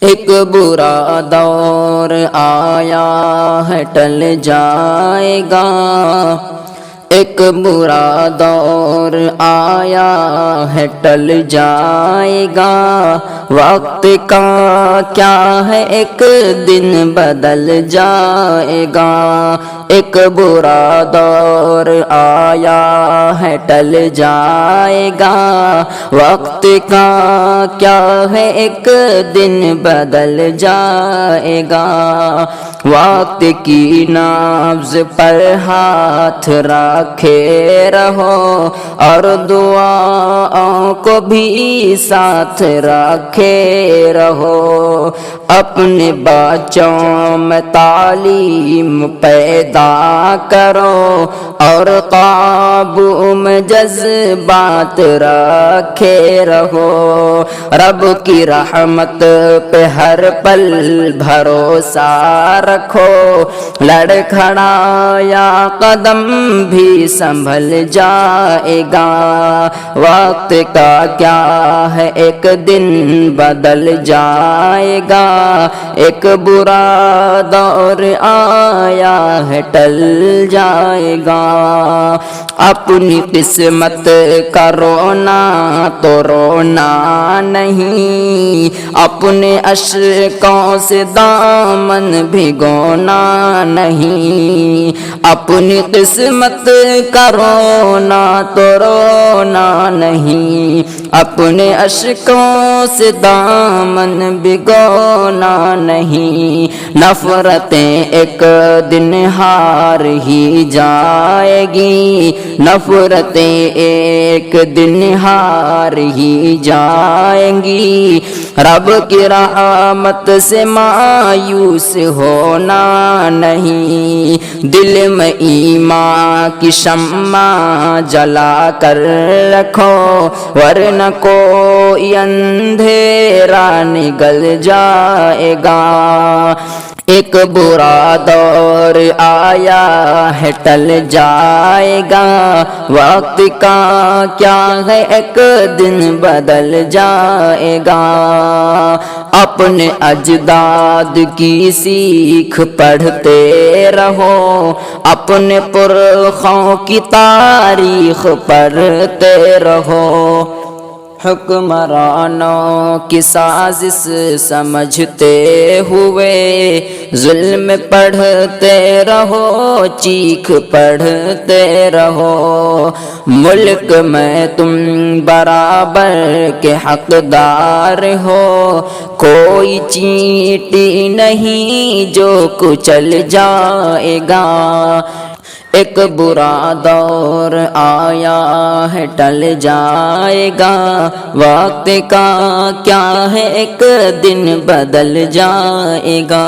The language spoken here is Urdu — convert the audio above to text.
ایک برا دور آیا ہے ٹل جائے گا، ایک برا دور آیا ہے ٹل جائے گا، وقت کا کیا ہے ایک دن بدل جائے گا، ایک برا دور آیا ہے ٹل جائے گا، وقت کا کیا ہے ایک دن بدل جائے گا، وقت کی نبض پر ہاتھ رکھے رہو اور دعاؤں کو بھی ساتھ رکھے رہو، اپنے بچوں میں تعلیم پیدا کرو اور قابو میں جذبات رکھے رہو، رب کی رحمت پہ ہر پل بھروسہ رکھو، لڑکھڑایا قدم بھی سنبھل جائے گا، وقت کا کیا ہے ایک دن بدل جائے گا، ایک برا دور آیا ہے ٹل جائے گا، اپنی قسمت کا رونا تو رونا نہیں، اپنے اشکوں سے دامن بھگونا نہیں، اپنی قسمت کا رونا تو رونا نہیں، اپنے اشکوں سے دامن بھگونا نہیں، نفرتیں ایک دن ہار ہی جائے گی، نفرتیں ایک دن ہار ہی جائیں گی، رب کی رحمت سے مایوس ہونا نہیں، دل میں ایمان کی شمع جلا کر رکھو ورنہ کوئی اندھیرا نگل جائے گا، ایک برا دور آیا ہے ٹل جائے گا، وقت کا کیا ہے ایک دن بدل جائے گا، اپنے اجداد کی سیکھ پڑھتے رہو، اپنے پرخوں کی تاریخ پڑھتے رہو، حکمرانوں کی سازش سمجھتے ہوئے ظلم پڑھتے رہو، چیخ پڑھتے رہو، ملک میں تم برابر کے حقدار ہو، کوئی چیٹی نہیں جو کچل جائے گا، ایک برا دور آیا ہے ٹل جائے گا، وقت کا کیا ہے ایک دن بدل جائے گا۔